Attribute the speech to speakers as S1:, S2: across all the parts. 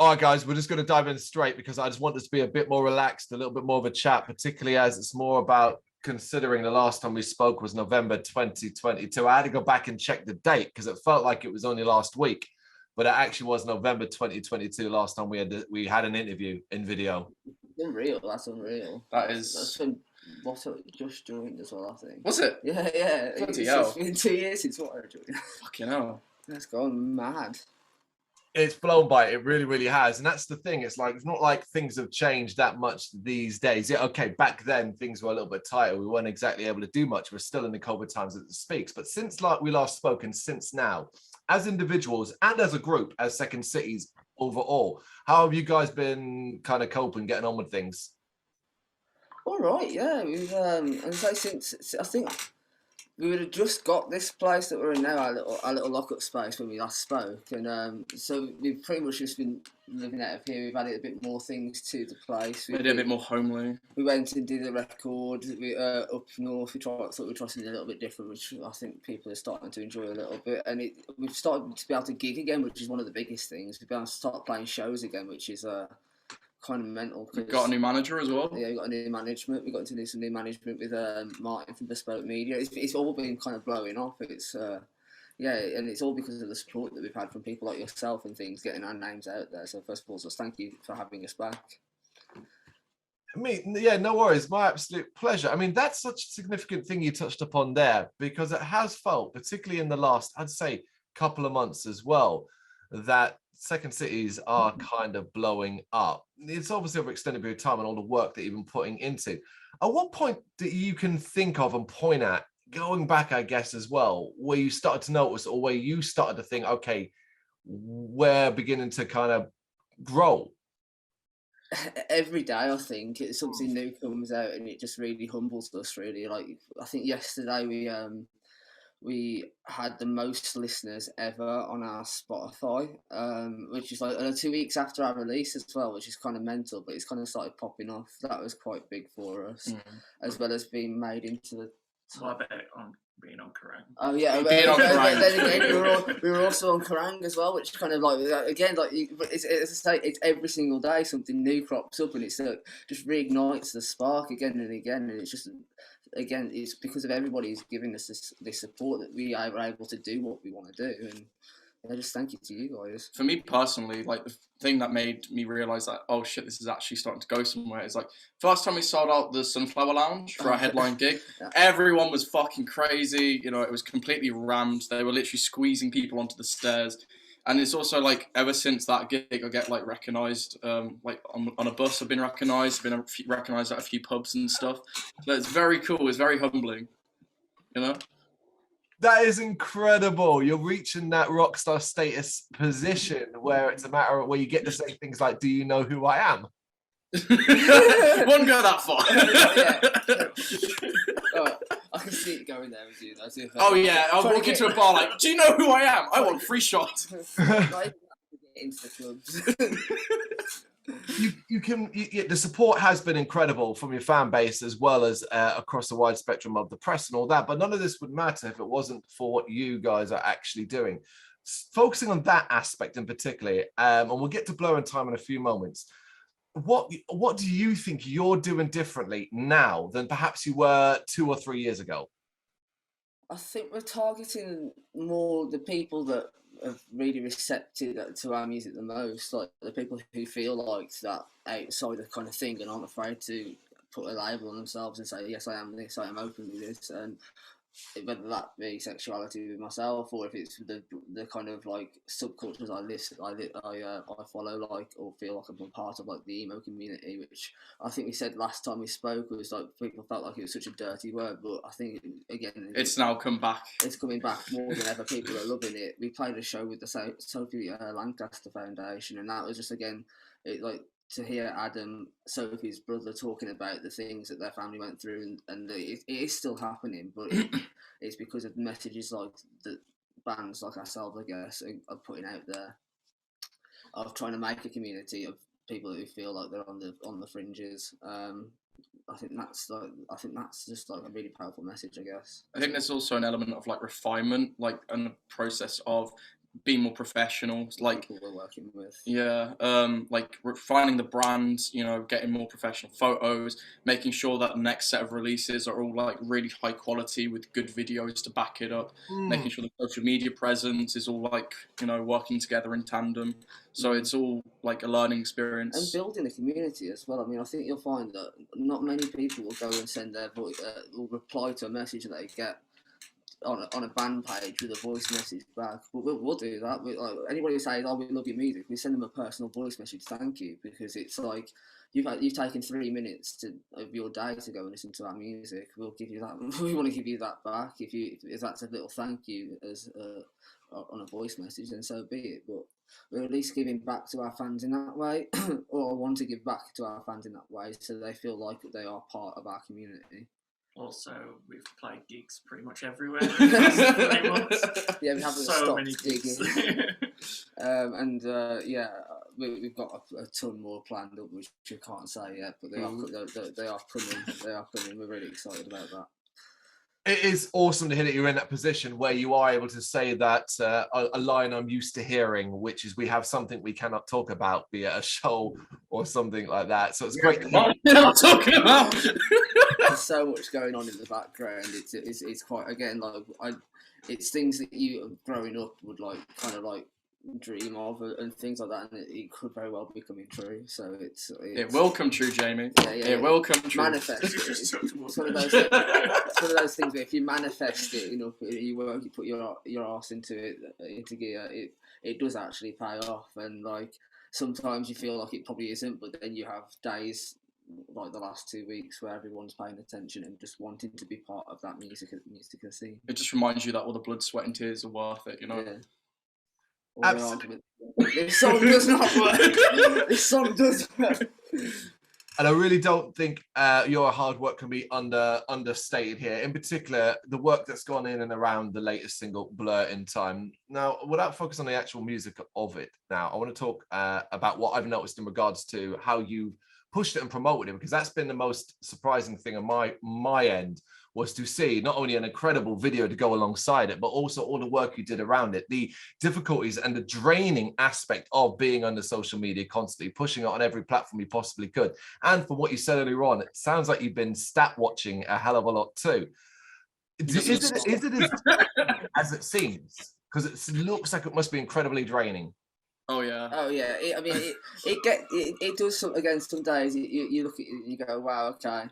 S1: All right, guys, we're just going to dive in straight because I just want this to be a bit more relaxed, a little bit more of a chat, particularly as it's more about considering the last time we spoke was November 2022. I had to go back and check the date because it felt like it was only last week, but it actually was November 2022 last time we had an interview in video.
S2: Unreal, that's unreal. That's been just joined as well, I think.
S3: Was it?
S2: Yeah. It's been 2 years since what I joined.
S3: Fucking hell.
S2: That's gone mad.
S1: It's blown by. It really, really has. And that's the thing. It's not like things have changed that much these days. Yeah, okay, back then things were a little bit tighter. We weren't exactly able to do much. We're still in the COVID times as it speaks. But since we last spoke and since now, as individuals and as a group, as Second Cities overall, how have you guys been kind of coping, getting on with things?
S2: All right, yeah. We've since I think we would have just got this place that we're in now, our little lock-up space when we last spoke, and so we've pretty much just been living out of here. We've added a bit more things to the place.
S3: We did a bit more homely.
S2: We went and did a record up north. We thought we'd try something a little bit different, which I think people are starting to enjoy a little bit. And we've started to be able to gig again, which is one of the biggest things. We've been able to start playing shows again, which is kind of mental.
S3: We've got a new manager as well.
S2: Yeah, we've got a new management. We've got to do some new management with Martin from Bespoke Media. It's all been kind of blowing off. It's and it's all because of the support that we've had from people like yourself and things, getting our names out there. So first of all, just thank you for having us back.
S1: Yeah, no worries. My absolute pleasure. I mean, that's such a significant thing you touched upon there, because it has felt, particularly in the last, I'd say, couple of months as well, that Second Cities are kind of blowing up. It's obviously over extended period of time and all the work that you've been putting into. At what point that you can think of and point at, going back, I guess, as well, where you started to notice or where you started to think, okay, we're beginning to kind of grow?
S2: Every day, I think something new comes out and it just really humbles us, really. Like, I think yesterday we had the most listeners ever on our Spotify, which is like 2 weeks after our release as well, which is kind of mental, but it's kind of started popping off. That was quite big for us, as well as being made into the
S4: top. I bet on being on Kerrang.
S2: Oh yeah,
S3: being on Kerrang.
S2: Then again, we were also on Kerrang as well, which kind of like, again, like, as I say, it's every single day something new crops up, and it's just reignites the spark again and again, and it's just. Again, it's because of everybody who's giving us this support that we are able to do what we want to do, and I just thank you to you guys.
S3: For me personally, like the thing that made me realise that, oh shit, this is actually starting to go somewhere, is like first time we sold out the Sunflower Lounge for our headline gig, everyone was fucking crazy, you know, it was completely rammed, they were literally squeezing people onto the stairs. And it's also like, ever since that gig, I get like recognised, like on a bus I've been recognised, recognised at a few pubs and stuff. So it's very cool, it's very humbling, you know?
S1: That is incredible. You're reaching that rock star status position where it's a matter of where you get to say things like, do you know who I am?
S3: Wouldn't go that far.
S2: I can see it going there with you.
S3: Oh yeah, I'll walk into a bar like, do you know who I am? I want free shots.
S2: Into the clubs.
S1: The support has been incredible from your fan base as well as across the wide spectrum of the press and all that, but none of this would matter if it wasn't for what you guys are actually doing. Focusing on that aspect in particular, and we'll get to Blur in Time in a few moments. What do you think you're doing differently now than perhaps you were 2 or 3 years ago?
S2: I think we're targeting more the people that have really receptive to our music the most, like the people who feel like that outsider kind of thing and aren't afraid to put a label on themselves and say, yes, I am this, I am openly this, and whether that be sexuality with myself or if it's the kind of like subcultures I follow, like, or feel like I'm a part of, like the emo community, which I think we said last time we spoke was like people felt like it was such a dirty word, but I think again
S3: it's now come back.
S2: It's coming back more than ever. People are loving it. We played a show with the Sophie Lancaster Foundation, and that was just again to hear Adam, Sophie's brother, talking about the things that their family went through, and it is still happening, but it's because of messages like the bands like ourselves, I guess, are putting out there, of trying to make a community of people who feel like they're on the fringes. I think that's just like a really powerful message, I guess.
S3: I think there's also an element of like refinement, like and a process of be more professional, like
S2: people we're working with.
S3: yeah, like refining the brand, you know, getting more professional photos, making sure that the next set of releases are all like really high quality with good videos to back it up, making sure the social media presence is all like, you know, working together in tandem. So it's all like a learning experience.
S2: And building a community as well. I mean, I think you'll find that not many people will go and send their voice, will reply to a message that they get on a band page with a voice message back. But we'll do that. Like, anybody who says, "Oh, we love your music," we send them a personal voice message, thank you, because it's like you've taken 3 minutes of your day to go and listen to our music. We'll give you that. We want to give you that back. If that's a little thank you as on a voice message, then so be it. But we're at least giving back to our fans in that way, or I want to give back to our fans in that way, so they feel like they are part of our community.
S4: Also, we've played gigs pretty much everywhere in the past 3 months.
S2: Yeah, we haven't
S4: So
S2: stopped
S4: many gigs.
S2: digging. We've got a ton more planned up, which I can't say yet, but they are coming. They are coming. We're really excited about that.
S1: It is awesome to hear that you're in that position where you are able to say that a line I'm used to hearing, which is we have something we cannot talk about, be it a show or something like that. So it's great.
S3: What are you talking about?
S2: There's so much going on in the background. It's quite, again, like it's things that you growing up would like kind of like dream of and things like that, and it could very well be coming true. So it
S3: will come true, Jamie. It will come true.
S2: Manifest it. It's one of those things where if you manifest it enough, you work, you put your arse into gear, it does actually pay off. And like sometimes you feel like it probably isn't, but then you have days like the last 2 weeks where everyone's paying attention and just wanting to be part of that music scene.
S3: It just reminds you that all the blood, sweat, and tears are worth it, you know.
S2: Yeah.
S1: Absolutely.
S2: This song does not work. This song does work.
S1: And I really don't think your hard work can be understated here. In particular, the work that's gone in and around the latest single, Blur in Time. Now, without focusing on the actual music of it, now I want to talk about what I've noticed in regards to how you pushed it and promoted it, because that's been the most surprising thing on my end, was to see not only an incredible video to go alongside it, but also all the work you did around it, the difficulties and the draining aspect of being on the social media, constantly pushing it on every platform you possibly could. And from what you said earlier on, it sounds like you've been stat watching a hell of a lot too. Is it as it seems? Because it looks like it must be incredibly draining.
S2: Oh yeah. It does some, again, some days you look at it and you go, wow, okay,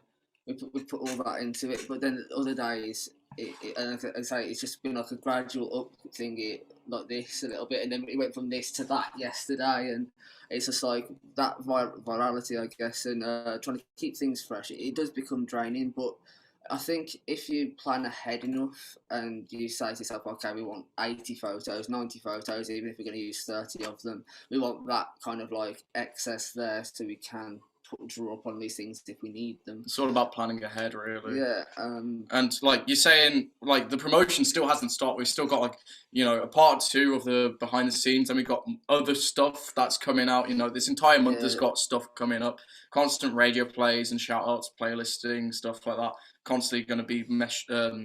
S2: we put all that into it, but then other days and I say it's just been like a gradual up thing, like this a little bit, and then it went from this to that yesterday, and it's just like that virality, I guess, and trying to keep things fresh. It does become draining, but I think if you plan ahead enough and you say to yourself, okay, we want 80 photos, 90 photos, even if we're going to use 30 of them, we want that kind of like excess there so we can draw upon these things if we need them.
S3: It's all about planning ahead, really.
S2: Yeah.
S3: And like you're saying, like the promotion still hasn't stopped. We've still got like, you know, a part 2 of the behind the scenes, and we've got other stuff that's coming out. You know, this entire month has got stuff coming up, constant radio plays and shout outs, playlisting, stuff like that. Constantly going to be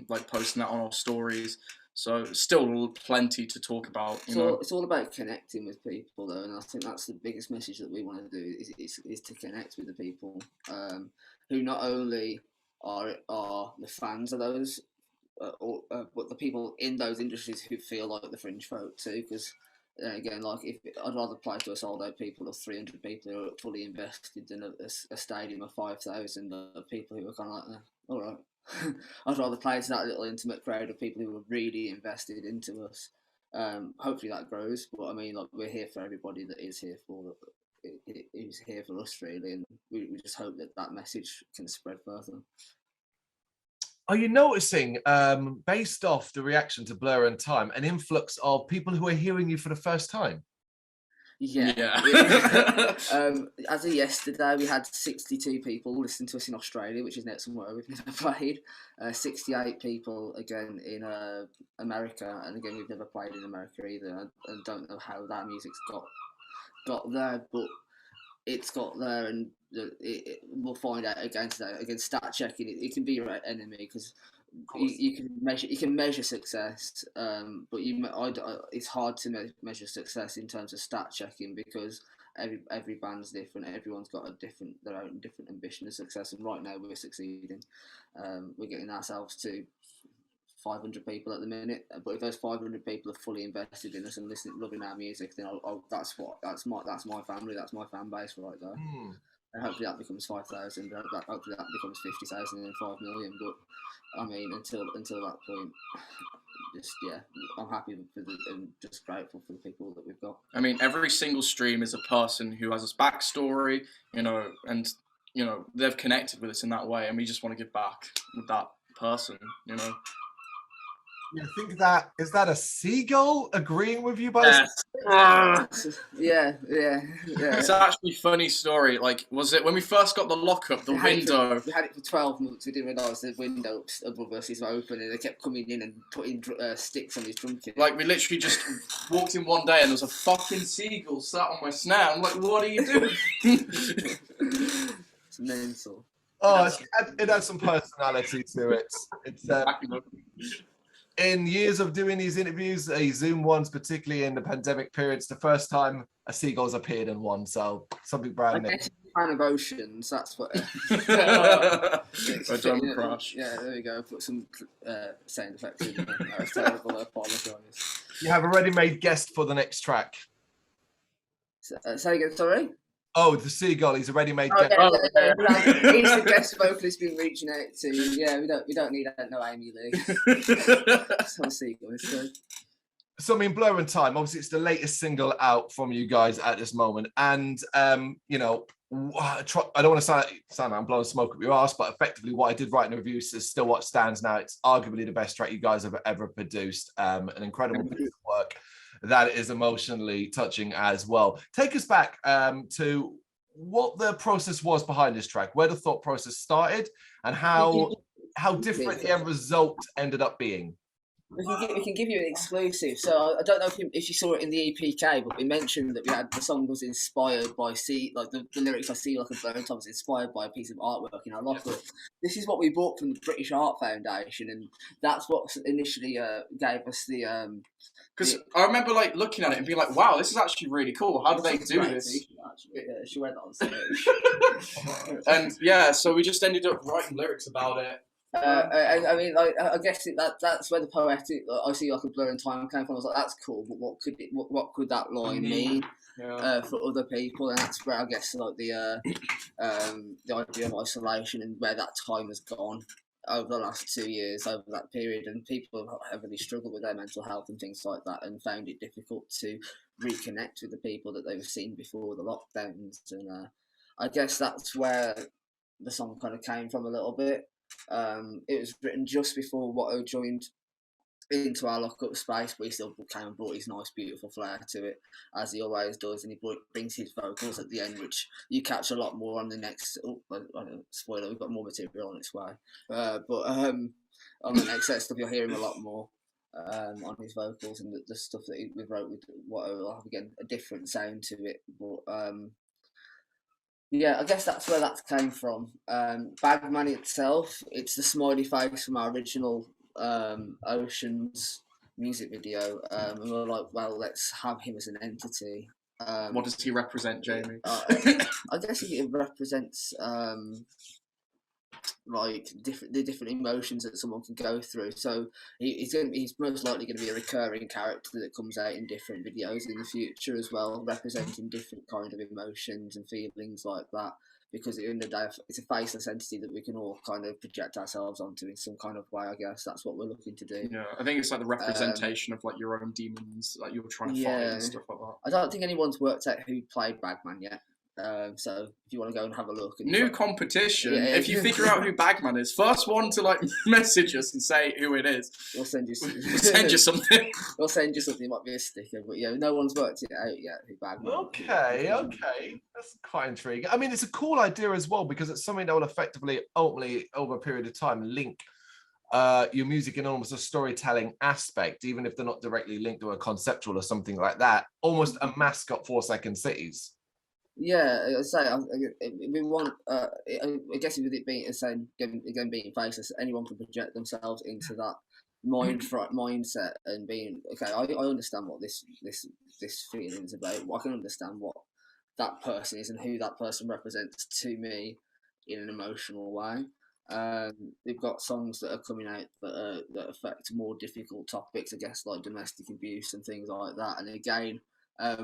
S3: like posting that on our stories. So still plenty to talk about.
S2: It's all about connecting with people, though, and I think that's the biggest message that we want to do is to connect with the people who not only are the fans of those, but the people in those industries who feel like the fringe folk too. Because again, like I'd rather play to a sold out people of 300 people who are fully invested than a stadium of 5,000 of people who are kind of like, all right. I'd rather play to that little intimate crowd of people who are really invested into us. Hopefully that grows, but I mean, like, we're here for everybody that is here for who's here for us, really, and we just hope that message can spread further.
S1: Are you noticing, based off the reaction to Blur in Time, an influx of people who are hearing you for the first time?
S2: Yeah. As of yesterday, we had 62 people listen to us in Australia, which is not somewhere we've never played. 68 people again in America, and again we've never played in America either. I don't know how that music's got there, but it's got there, and we'll find out again today. Again, stat checking, it can be your enemy, because you can measure success, but it's hard to measure success in terms of stat checking because every band's different. Everyone's got their own different ambition of success, and right now we're succeeding. We're getting ourselves to 500 people at the minute, but if those 500 people are fully invested in us and loving our music, then that's my family, that's my fan base right there. And hopefully that becomes 5,000. Hopefully that becomes 50,000 and then 5 million. But I mean, until that point, I'm happy and just grateful for the people that we've got.
S3: I mean, every single stream is a person who has a backstory, and they've connected with us in that way, and we just want to give back with that person,
S1: I think is that a seagull agreeing with you by
S2: Yeah.
S3: It's actually a funny story. Like, was it when we first got the lockup, the window?
S2: We had it for 12 months. We didn't realise the window above us is open, and they kept coming in and putting sticks on his drum kit.
S3: Like, we literally just walked in one day and there was a fucking seagull sat on my snare. I'm like, what are you doing?
S2: It's mental.
S1: Oh, it has some personality to it. It's in years of doing these interviews, Zoom ones, particularly in the pandemic period, it's the first time a seagull's appeared in one. So something brand new.
S2: I guess fan of oceans. That's what.
S3: Crush.
S2: Yeah, there we go. Put some sound effects in there. That was terrible. I apologise.
S1: You have a ready-made guest for the next track.
S2: Say again, sorry.
S1: Oh, the seagull. He's a ready-made guest.
S2: He's the guest vocalist been reaching out to. Yeah, we don't need no Amy Lee. That's how seagull is.
S1: So I mean, Blurraaains Time. Obviously, it's the latest single out from you guys at this moment, and I don't want to sound like I'm blowing smoke up your ass, but effectively, what I did write in the reviews is still what stands now. It's arguably the best track you guys have ever produced. An incredible piece of work that is emotionally touching as well. Take us back to what the process was behind this track, where the thought process started, and how different the end result ended up being.
S2: We can give you an exclusive. So I don't know if you saw it in the EPK, but we mentioned that the song was inspired by the lyrics I see like a Blurraaains Time was inspired by a piece of artwork in our locker. This is what we bought from the British Art Foundation, and that's what initially gave us the.
S3: Because I remember looking at it and being like, "Wow, this is actually really cool. How do they do this?"
S2: Yeah, she went on stage.
S3: And so we just ended up writing lyrics about it.
S2: And I mean, I guess that's where the poetic. I see like a Blurraaains Time came from. I was like, that's cool, but what could that line mean for other people? And that's where I guess the idea of isolation and where that time has gone over the last 2 years, over that period, and people have heavily struggled with their mental health and things like that, and found it difficult to reconnect with the people that they've seen before the lockdowns. And I guess that's where the song kind of came from a little bit. It was written just before Watto joined into our lockup space, but he still came and brought his nice, beautiful flair to it, as he always does, and he brings his vocals at the end, which you catch a lot more on the next. I don't spoiler, we've got more material on its way, but on the next set stuff, you'll hear him a lot more on his vocals, and the stuff that we wrote with Watto will have again a different sound to it, but. Yeah, I guess that's where that came from. Bagman itself, it's the smiley face from our original Oceans music video. And we were like, well, let's have him as an entity.
S3: What does he represent, Jamie?
S2: I guess he represents the different emotions that someone can go through. So he's most likely going to be a recurring character that comes out in different videos in the future as well, representing different kind of emotions and feelings like that. Because at the end of the day, it's a faceless entity that we can all kind of project ourselves onto in some kind of way. I guess that's what we're looking to do.
S3: Yeah, I think it's like the representation of your own demons that you're trying to fight and stuff like that.
S2: I don't think anyone's worked out who played Bagman yet. So if you want to go and have a look,
S3: new competition. Yeah, if you figure out who Bagman is, first one to message us and say who it is,
S2: we'll send you something.
S3: We'll send you something.
S2: We'll send you something. It might be a sticker, but no one's worked it out yet who Bagman.
S1: Okay, that's quite intriguing. I mean, it's a cool idea as well because it's something that will effectively, ultimately, over a period of time, link your music in almost a storytelling aspect, even if they're not directly linked to a conceptual or something like that. Almost a mascot for Second Cities.
S2: Yeah, I say we want. I guess with it being the same again being faceless, anyone can project themselves into that mindset and being okay. I understand what this feeling is about. I can understand what that person is and who that person represents to me in an emotional way. We've got songs that are coming out that affect more difficult topics, I guess, like domestic abuse and things like that. And again,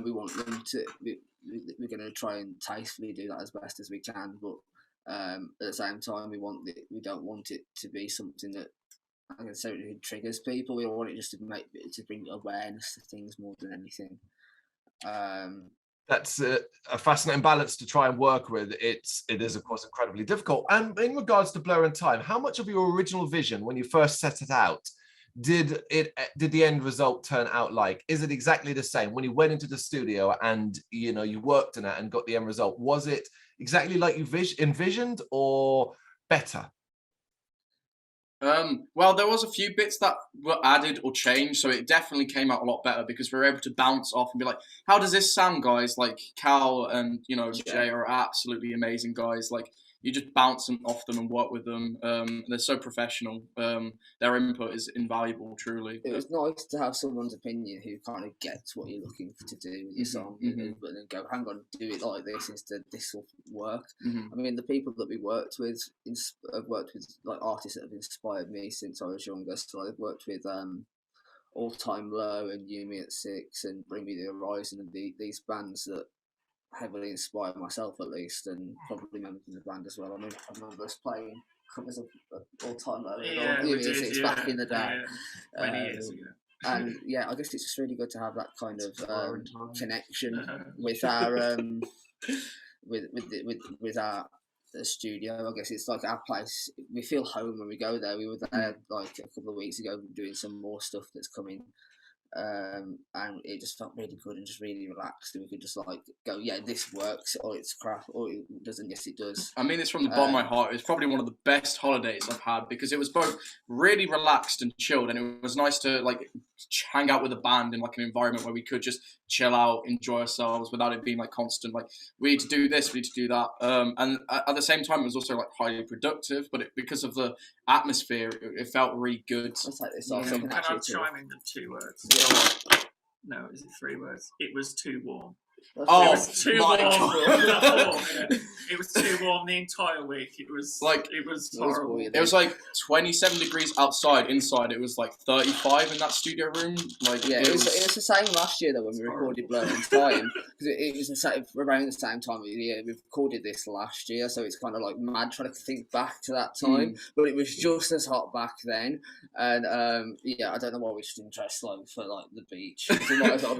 S2: we want them to. We're going to try and tastefully do that as best as we can, but at the same time, we don't want it to be something that I can say it triggers people. We want it just to bring awareness to things more than anything.
S1: That's a fascinating balance to try and work with. It is, of course, incredibly difficult. And in regards to Blur in Time, how much of your original vision when you first set it out did the end result turn out like? Is it exactly the same when you went into the studio and you worked on it and got the end result? Was it exactly like you envisioned or better?
S3: Well, there was a few bits that were added or changed, so it definitely came out a lot better because we were able to bounce off and be like, how does this sound, guys? Like Cal and Jay are absolutely amazing guys. Like you just bounce them off them and work with them. They're so professional. Their input is invaluable, truly.
S2: It was nice to have someone's opinion who kind of gets what you're looking to do with your song, but then go, hang on, do it like this instead. This will work. I mean, the people that we worked with, I've worked with like artists that have inspired me since I was younger. So I've worked with All Time Low and Yumi at 6 and Bring Me the Horizon and these bands that heavily inspired myself at least, and probably members of the band as well. I mean, I remember us playing covers of All Time Low and back in the day.
S4: 20 years ago.
S2: And yeah, I guess it's just really good to have that kind of connection with our with our studio. I guess it's like our place. We feel home when we go there. We were there like a couple of weeks ago doing some more stuff that's coming. And it just felt really good and just really relaxed, and we could just like go, yeah, this works, or it's crap, or it doesn't. Yes, it does.
S3: I mean this from the bottom of my heart. It was probably one of the best holidays I've had because it was both really relaxed and chilled, and it was nice to like hang out with a band in like an environment where we could just chill out, enjoy ourselves without it being like constant, like we need to do this, we need to do that. And at the same time, it was also like highly productive, but because of the atmosphere, it felt really good.
S2: Let's take this
S4: Can
S2: off.
S4: I chime in the 2 words?
S2: Yeah.
S4: No, is it 3 words? It was too warm. It
S3: Oh
S4: was too
S3: my
S4: warm.
S3: God.
S4: It was too warm the entire week. It was horrible.
S3: It was like 27 degrees outside. Inside it was like 35 in that studio room. Like
S2: yeah, it was the same last year though when we recorded Blur in Time, because it was around the same time of the year. We recorded this last year, so it's kind of like mad trying to think back to that time. But it was just as hot back then, and yeah, I don't know why we just didn't dress like for like the beach.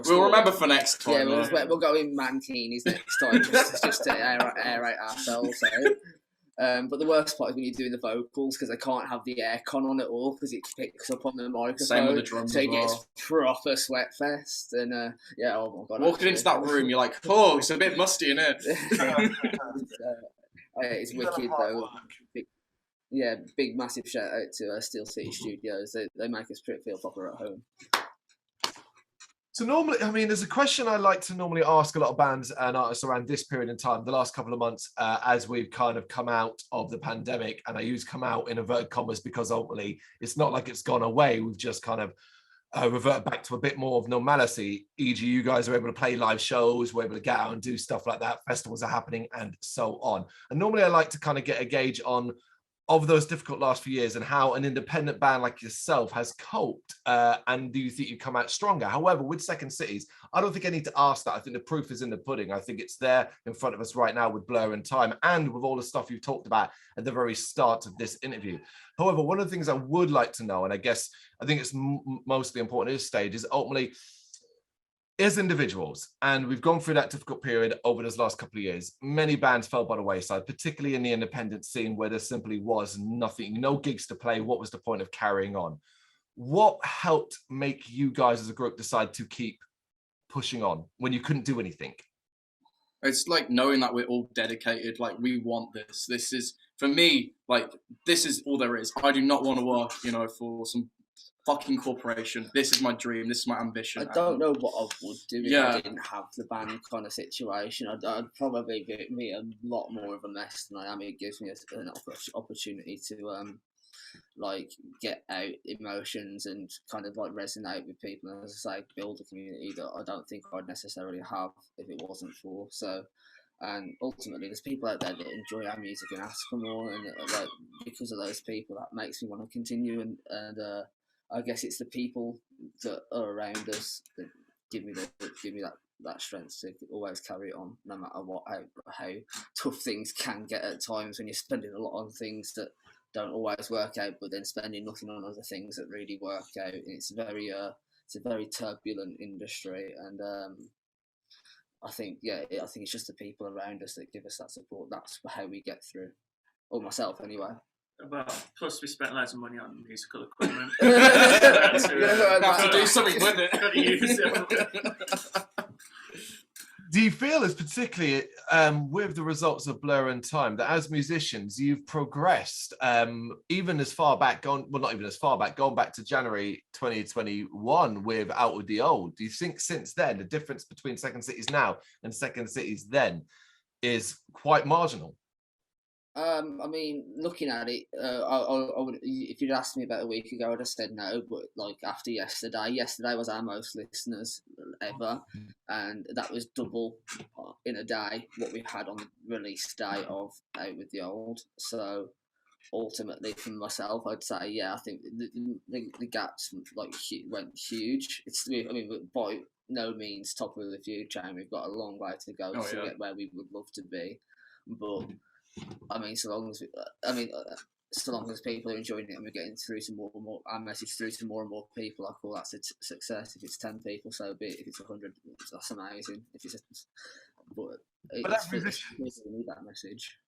S3: We'll remember for next time.
S2: Yeah, we'll go in mankinis next time just to air out ourselves out. But the worst part is when you're doing the vocals, because they can't have the aircon on at all because it picks up on the microphone.
S3: Same with the drums
S2: so
S3: as
S2: it
S3: well.
S2: gets proper sweat fest, and yeah, oh my god.
S3: Walking into that room, you're like, oh, it's a bit musty in here.
S2: It's wicked though. Big massive shout out to Steel City Studios. They make us feel proper at home.
S1: So normally, I mean, there's a question I like to normally ask a lot of bands and artists around this period in time, the last couple of months, as we've kind of come out of the pandemic. And I use come out in inverted commas because ultimately it's not like it's gone away. We've just kind of revert back to a bit more of normality. E.g., you guys are able to play live shows, we're able to get out and do stuff like that. Festivals are happening and so on. And normally I like to kind of get a gauge on of those difficult last few years and how an independent band like yourself has coped, and do you think you come out stronger? However, with Second Cities, I don't think I need to ask that. I think the proof is in the pudding. I think it's there in front of us right now with Blur in Time and with all the stuff you've talked about at the very start of this interview. However, one of the things I would like to know, and I think it's mostly important at this stage, is ultimately, as individuals, and we've gone through that difficult period over those last couple of years, many bands fell by the wayside, particularly in the independent scene where there simply was nothing, no gigs to play. What was the point of carrying on? What helped make you guys as a group decide to keep pushing on when you couldn't do anything?
S3: It's like knowing that we're all dedicated, like we want this. This is, for me, like, this is all there is. I do not want to work, for some fucking corporation. This is my dream. This is my ambition.
S2: I don't know what I would do if
S3: Yeah.
S2: I didn't have the band kind of situation. I'd probably be a lot more of a mess than I am. It gives me an opportunity to like get out emotions and kind of like resonate with people, and as I say, build a community that I don't think I'd necessarily have if it wasn't for. So, and ultimately, there's people out there that enjoy our music and ask for more, and like because of those people, that makes me want to continue. And I guess it's the people that are around us that give me that strength to always carry it on, no matter what how tough things can get at times when you're spending a lot on things that don't always work out, but then spending nothing on other things that really work out. And it's a very turbulent industry, and I think it's just the people around us that give us that support. That's how we get through, or myself anyway.
S4: Well, plus we spent loads of money on musical equipment.
S3: Have to do something with it.
S4: Got to use it.
S1: Do you feel, as particularly with the results of Blur and Time, that as musicians you've progressed, even as far back, gone back to January 2021 with Out with the Old? Do you think since then the difference between Second Cities now and Second Cities then is quite marginal?
S2: I mean, looking at it, I would, if you'd asked me about a week ago, I'd have said no. But like after yesterday was our most listeners ever, and that was double in a day what we had on the release day of Out with the Old. So ultimately, for myself, I'd say I think the gaps like went huge. By no means top of the food chain. We've got a long way to go to get where we would love to be, but. So long as people are enjoying it and we're getting through to more and more, our message through to more and more people, I call that success. If it's 10 people, so be it. If it's 100, that's amazing. But as musicians, we need that message.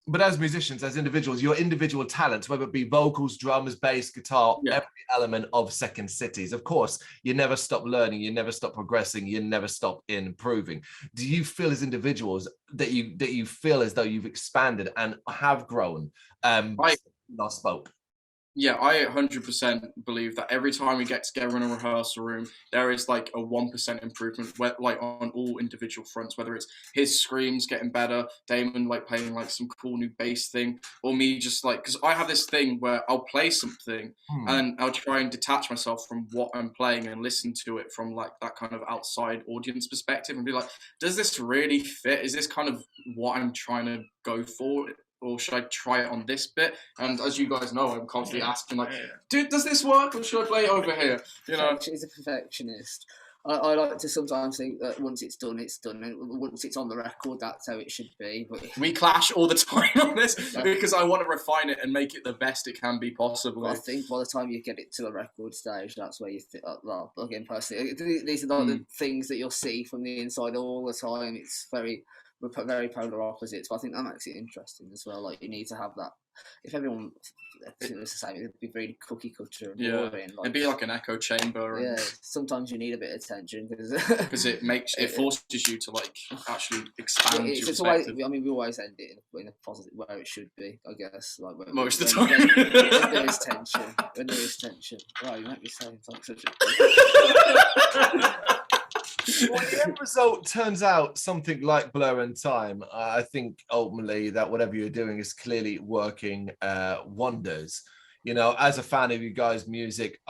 S1: But as musicians, as individuals, your individual talents, whether it be vocals, drums, bass, guitar, every element of Second Cities, of course, you never stop learning, you never stop progressing, you never stop improving. Do you feel as individuals that you feel as though you've expanded and have grown? Last spoke.
S3: Yeah, I 100% believe that every time we get together in a rehearsal room, there is like a 1% improvement, like on all individual fronts, whether it's his screams getting better, Damon like playing like some cool new bass thing, or me just like, because I have this thing where I'll play something and I'll try and detach myself from what I'm playing and listen to it from like that kind of outside audience perspective and be like, does this really fit? Is this kind of what I'm trying to go for? Or should I try it on this bit? And as you guys know, I'm constantly asking, like, dude, does this work? Or should I play it over here? You know,
S2: he's a perfectionist. I like to sometimes think that once it's done, it's done. And once it's on the record, that's how it should be. But
S3: we clash all the time on this because I want to refine it and make it the best it can be possibly.
S2: I think by the time you get it to a record stage, that's where you think, well, again, personally, these are not the things that you'll see from the inside all the time. It's we're very polar opposites, but I think that makes it interesting as well. Like, you need to have that. If everyone was the same, it'd be really cookie cutter and boring. Like,
S3: it'd be like an echo chamber.
S2: Yeah, sometimes you need a bit of attention
S3: because it forces you to like actually expand your perspective.
S2: We always end it in a positive where it should be, I guess. Like
S3: most of the time,
S2: when there is tension. Right, you might be saying such a.
S1: When the end result turns out something like Blur and Time, I think ultimately that whatever you're doing is clearly working wonders. You know, as a fan of you guys' music,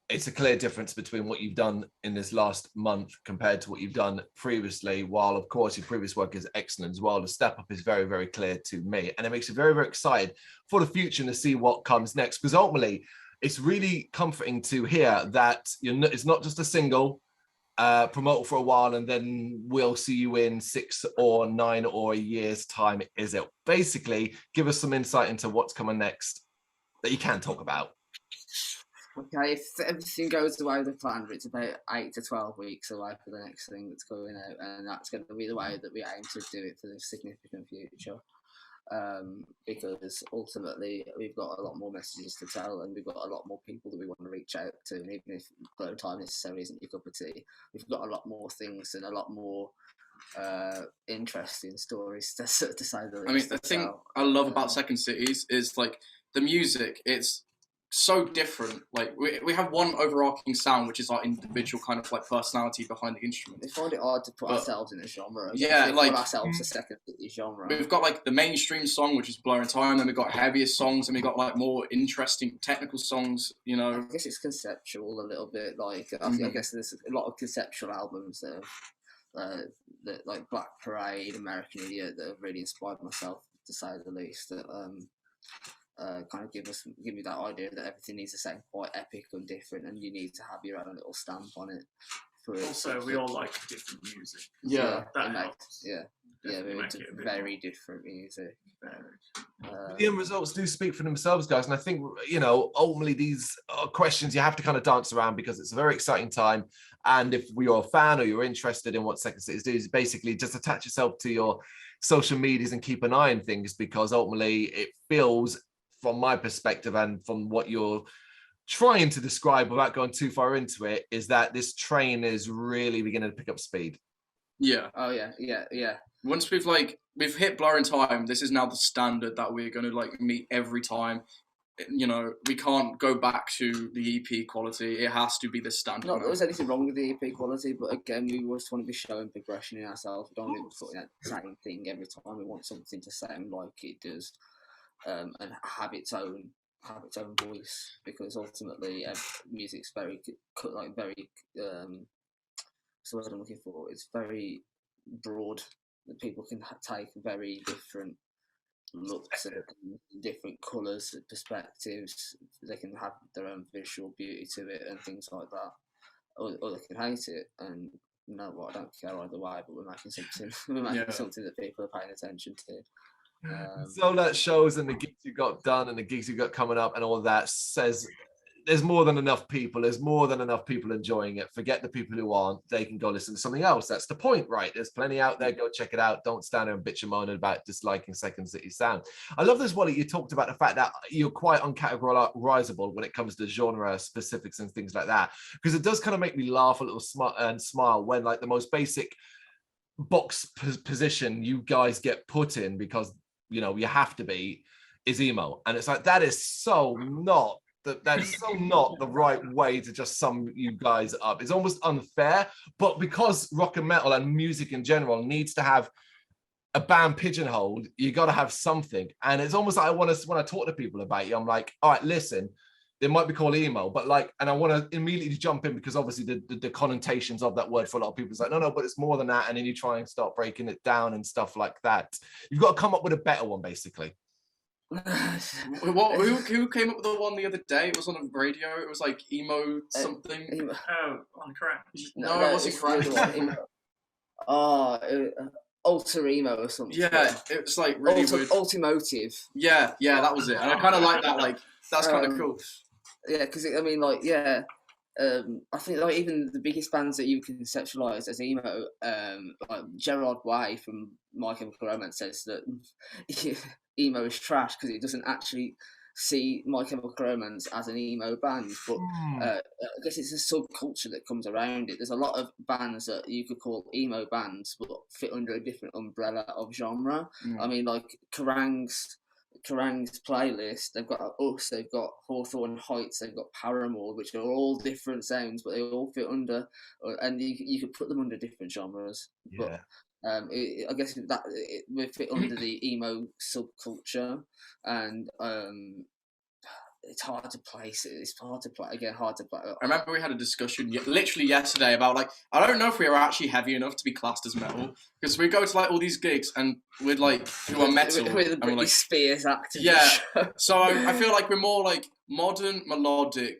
S1: it's a clear difference between what you've done in this last month compared to what you've done previously, while of course your previous work is excellent as well. The step up is very, very clear to me, and it makes me very, very excited for the future and to see what comes next, because ultimately it's really comforting to hear that it's not just a single, promote for a while and then we'll see you in 6 or 9 or a year's time. Is it? Basically, give us some insight into what's coming next that you can talk about.
S2: Okay, if everything goes the way the plan, it's about 8 to 12 weeks away for the next thing that's coming out, and that's going to be the way that we aim to do it for the significant future. Because ultimately we've got a lot more messages to tell, and we've got a lot more people that we want to reach out to, and even if Blur Time necessarily isn't your cup of tea, we've got a lot more things and a lot more interesting stories to say the least.
S3: I mean, the thing I love about Second Cities is like the music. It's so different. Like we have one overarching sound, which is our individual kind of like personality behind the instrument.
S2: We find it hard to put ourselves in a genre.
S3: Yeah,
S2: we
S3: like
S2: put ourselves a second genre.
S3: We've got like the mainstream song, which is Blurraaains A, then we've got heavier songs, and we've got like more interesting technical songs. You know,
S2: I guess it's conceptual a little bit. Like I guess there's a lot of conceptual albums that like Black Parade, American Idiot, that have really inspired myself, to say the least. That kind of give me that idea that everything needs to sound quite epic and different, and you need to have your own little stamp on it.
S4: Also, we all like different music.
S3: Yeah,
S4: that helps.
S2: We're very different music.
S1: The end results do speak for themselves, guys, and I think, you know, ultimately these are questions you have to kind of dance around, because it's a very exciting time. And if you're a fan or you're interested in what Second Cities do, is basically just attach yourself to your social medias and keep an eye on things, because ultimately it feels, from my perspective and from what you're trying to describe without going too far into it, is that this train is really beginning to pick up speed.
S3: Yeah.
S2: Oh yeah.
S3: Once we've hit Blurraains A, this is now the standard that we're going to like meet every time. You know, we can't go back to the EP quality. It has to be the standard.
S2: Not that there's anything wrong with the EP quality, but again, we always want to be showing progression in ourselves. We don't want to be putting out the same thing every time. We want something to sound like it does, and have its own voice, because ultimately music's very so what I'm looking for, it's very broad, that people can take very different looks and different colours and perspectives. They can have their own visual beauty to it and things like that, or they can hate it, and you know what, I don't care either way, but we're making something that people are paying attention to.
S1: So that shows, and the gigs you got done and the gigs you got coming up and all of that says there's more than enough people. There's more than enough people enjoying it. Forget the people who aren't. They can go listen to something else. That's the point, right? There's plenty out there. Go check it out. Don't stand there and bitch and moan about disliking Second City sound. I love this, Wally. You talked about the fact that you're quite uncategorizable when it comes to genre specifics and things like that, because it does kind of make me laugh a little and smile when like the most basic box position you guys get put in, because you know you have to be, is emo, and it's like that is so not the right way to just sum you guys up. It's almost unfair, but because rock and metal and music in general needs to have a band pigeonholed, you got to have something. And it's almost like when I talk to people about you, I'm like, all right, listen, they might be called emo, but like, and I want to immediately jump in, because obviously the connotations of that word for a lot of people is like, no, but it's more than that. And then you try and start breaking it down and stuff like that. You've got to come up with a better one, basically.
S3: Who came up with the one the other day? It was on the radio. It was like emo something.
S4: On Crack.
S3: No, it wasn't Crack.
S2: Alter emo or something.
S3: Yeah, it was like really weird.
S2: Ultimotive.
S3: Yeah, that was it. And I kind of like that. Like that's kind of cool.
S2: Yeah, because I mean, like, yeah. I think like even the biggest bands that you conceptualize as emo, like Gerard Way from My Chemical Romance says that emo is trash because it doesn't actually see My Chemical Romance as an emo band, but I guess it's a subculture that comes around it. There's a lot of bands that you could call emo bands, but fit under a different umbrella of genre. I mean, like Kerrang's playlist, they've got Us, they've got Hawthorne Heights, they've got Paramore, which are all different sounds, but they all fit under, and you could put them under different genres.
S1: Yeah.
S2: But I guess that we fit under the emo subculture, and it's hard to place it. It's hard to play. I
S3: remember we had a discussion literally yesterday about like, I don't know if we were actually heavy enough to be classed as metal, because we go to like all these gigs and we're like, who are metal,
S2: we're the Britney
S3: like,
S2: Spears actors.
S3: Yeah. So I feel like we're more like modern melodic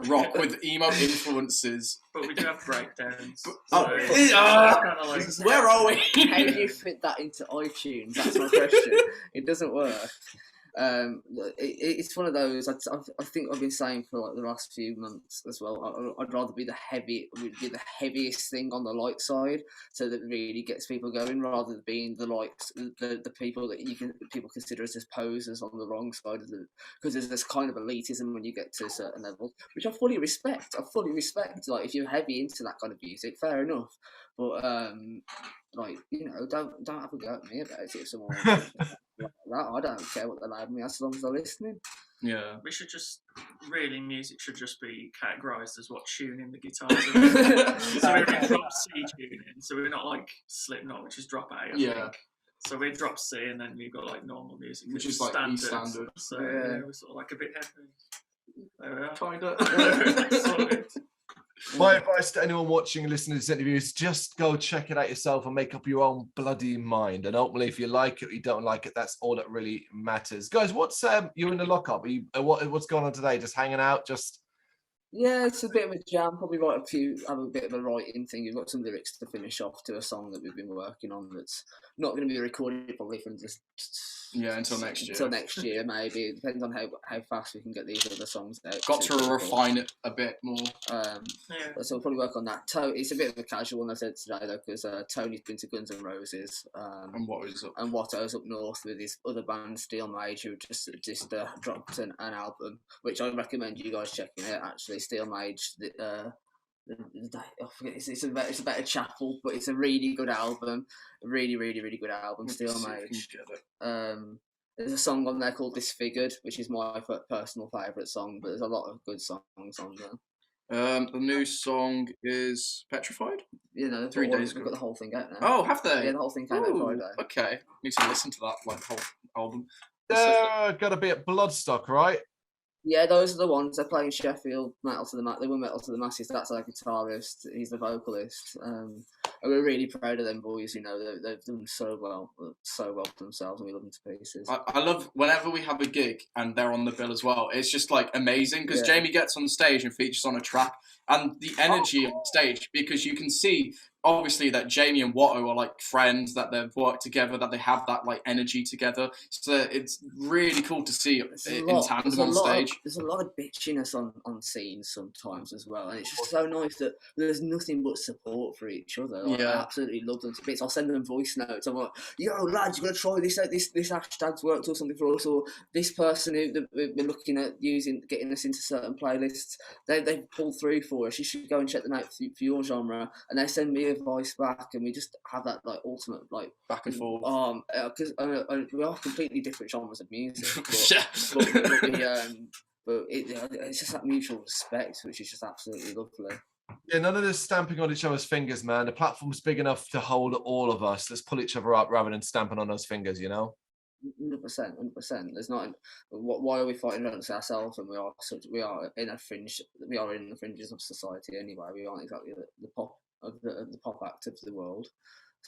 S3: rock with emo influences.
S4: But we do have breakdowns.
S3: Where are we?
S2: How do you fit that into iTunes? That's my question. It doesn't work. It's one of those. I think I've been saying for like the last few months as well. I'd rather be the heaviest thing on the light side, so that it really gets people going, rather than being the people that people consider as posers on the wrong side of the. Because there's this kind of elitism when you get to a certain level, which I fully respect. Like if you're heavy into that kind of music, fair enough. But like, you know, don't have a go at me about it if someone. that. I don't care what they label me as long as they're listening.
S3: Yeah.
S4: We should just music should just be categorised as what tuning the guitars are. So we're in drop C tuning, so we're not like Slipknot, which is drop A. I think. So we're drop C, and then we've got like normal music,
S3: which is like standard.
S4: So we're sort of like a bit heavy. There we are.
S3: Kinda.
S1: My advice to anyone watching and listening to this interview is just go check it out yourself and make up your own bloody mind. And ultimately, if you like it or you don't like it, that's all that really matters. Guys, what's you in the lockup? Are you, what's going on today? Just hanging out? Just
S2: Yeah, it's a bit of a jam. Probably have a bit of a writing thing. We've got some lyrics to finish off to a song that we've been working on that's not going to be recorded probably from just
S3: until next year.
S2: Until next year, maybe. It depends on how fast we can get these other songs out.
S3: Got to refine it a bit more.
S2: So we'll probably work on that. It's a bit of a casual one, I said today, though, because Tony's been to Guns N' Roses.
S3: And
S2: Watto's up north with his other band, Steel Mage, who just dropped an album, which I recommend you guys checking out, actually. Steel Mage, it's about a chapel, but it's a really good album. A really, really, really good album, Steel Mage. There's a song on there called Disfigured, which is my personal favourite song, but there's a lot of good songs on there.
S3: The new song is Petrified?
S2: You know,
S3: 3 days ago.
S2: We've got the whole thing out now.
S3: Oh, have they?
S2: Yeah, the whole thing came out Friday.
S3: Okay. Need to listen to that, like, whole album.
S1: got to be at Bloodstock, right?
S2: Yeah, those are the ones. They're playing Sheffield Metal to the They were Metal to the Masses. That's our guitarist. He's the vocalist. And we're really proud of them boys. You know, they've done so well for themselves, and we love them to pieces.
S3: I love whenever we have a gig and they're on the bill as well. It's just like amazing because Jamie gets on stage and features on a track, and the energy on stage, because you can see obviously that Jamie and Watto are like friends, that they've worked together, that they have that like energy together. So it's really cool to see in tandem on stage.
S2: There's a lot of bitchiness on scenes sometimes as well, and it's just so nice that there's nothing but support for each other. Like, I absolutely love them to bits. I'll send them voice notes. I'm like, yo lads, you gotta try this out. This hashtag's worked or something for us, or this person who we've been looking at getting us into certain playlists. They pulled through for us. You should go and check them out for your genre, and they send me advice back, and we just have that like ultimate like
S3: back and forth.
S2: Because we are completely different genres of music, but it's just that mutual respect, which is just absolutely lovely.
S1: Yeah, none of this stamping on each other's fingers, man. The platform's big enough to hold all of us. Let's pull each other up rather than stamping on those fingers, you know?
S2: 100%. There's not. Why are we fighting against ourselves? And we are in the fringes of society anyway. We aren't exactly the pop act of the world.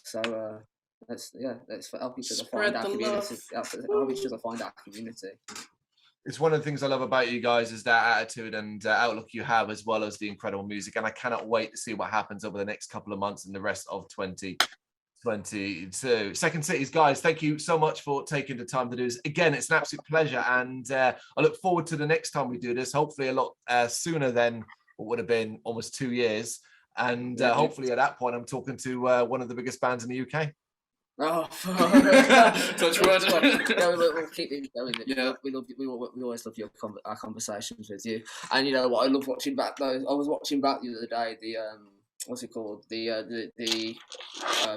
S2: So let's help each other find our community. Help each other find our community.
S1: It's one of the things I love about you guys is that attitude and outlook you have, as well as the incredible music. And I cannot wait to see what happens over the next couple of months and the rest of 2022. Second Cities, guys, thank you so much for taking the time to do this. Again, it's an absolute pleasure. And I look forward to the next time we do this, hopefully a lot sooner than what would have been almost 2 years. And hopefully at that point, I'm talking to one of the biggest bands in the UK.
S2: Oh,
S3: touch wood.
S2: We'll keep it going. Yeah, we always love our conversations with you. And you know what? I love watching back though. I was watching back the other day. The what's it called? The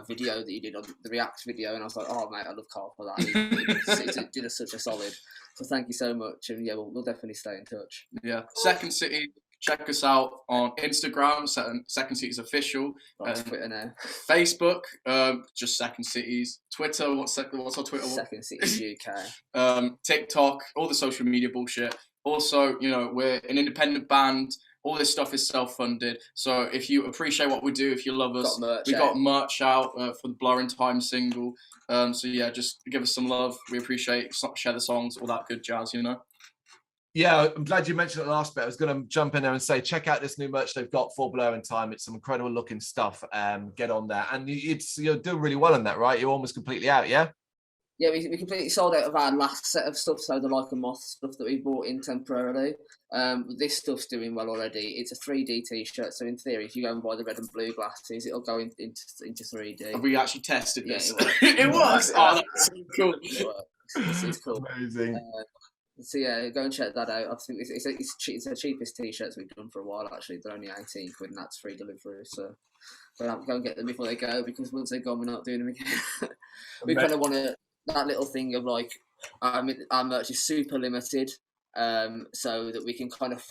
S2: video that you did on the React video, and I was like, oh mate, I love Carl for that. He did such a solid. So thank you so much. And yeah, we'll definitely stay in touch.
S3: Yeah, Second City. Check us out on Instagram, Second Cities Official.
S2: Twitter now.
S3: Facebook, just Second Cities. Twitter, what's our Twitter?
S2: Second Cities UK.
S3: TikTok, all the social media bullshit. Also, you know, we're an independent band. All this stuff is self-funded. So if you appreciate what we do, if you love us, we got merch out for the Blurraaains Time single. So yeah, just give us some love. We appreciate it. Share the songs, all that good jazz, you know.
S1: Yeah, I'm glad you mentioned the last bit. I was going to jump in there and say, check out this new merch they've got for Blurraaains Time. It's some incredible looking stuff. Get on there. And you're doing really well in that, right? You're almost completely out, yeah?
S2: Yeah, we completely sold out of our last set of stuff, so the Like a Moth stuff that we bought in temporarily. This stuff's doing well already. It's a 3D t-shirt, so in theory, if you go and buy the red and blue glasses, it'll go into 3D.
S3: Have we actually tested this?
S2: Yeah,
S3: it works! Oh, that's so cool.
S2: It's cool.
S1: Amazing.
S2: So yeah, go and check that out. I think it's the cheapest t-shirts we've done for a while. Actually, they're only 18 quid, and that's free delivery. So go and get them before they go, because once they're gone, we're not doing them again. We kind of want to that little thing of like our merch is super limited. So that we can kind of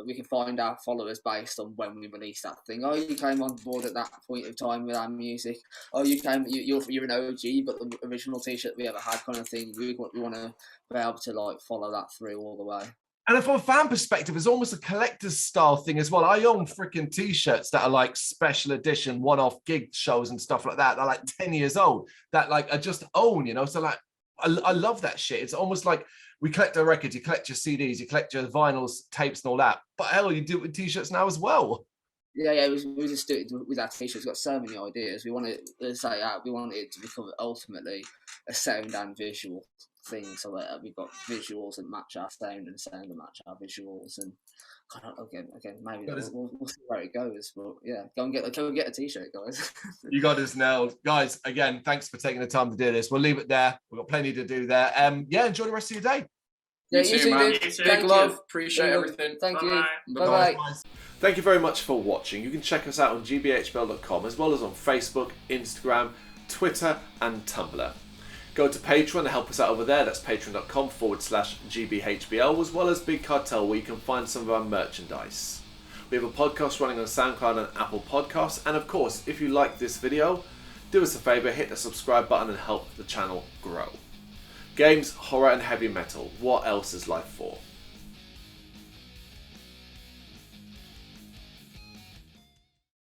S2: we can find our followers based on when we release that thing. Oh, you came on board at that point of time with our music. Oh, you're an OG, but the original T-shirt we ever had, kind of thing. We want to be able to like follow that through all the way.
S1: And from a fan perspective, it's almost a collector's style thing as well. I own freaking T-shirts that are like special edition, one-off gig shows and stuff like that. They're like 10 years old that like I just own, you know? So like, I love that shit. It's almost like we collect our records, you collect your CDs, you collect your vinyls, tapes and all that. But hell, you do it with T-shirts now as well.
S2: Yeah, we just do it with our T-shirts. We've got so many ideas. We want it to become ultimately a sound and visual thing. So we've got visuals that match our sound and sound that match our visuals. And again, maybe we'll see where it goes. But yeah, go and get a T-shirt, guys.
S1: You got us nailed, guys. Again, thanks for taking the time to do this. We'll leave it there. We've got plenty to do there. Yeah, enjoy the rest of your day.
S2: Yeah, you too, man.
S3: Big love. Appreciate everything.
S2: Thank you.
S3: Bye-bye.
S1: Thank you very much for watching. You can check us out on gbhbl.com as well as on Facebook, Instagram, Twitter and Tumblr. Go to Patreon to help us out over there. That's patreon.com/gbhbl, as well as Big Cartel, where you can find some of our merchandise. We have a podcast running on SoundCloud and Apple Podcasts. And of course, if you like this video, do us a favour, hit the subscribe button and help the channel grow. Games, horror and heavy metal. What else is life for?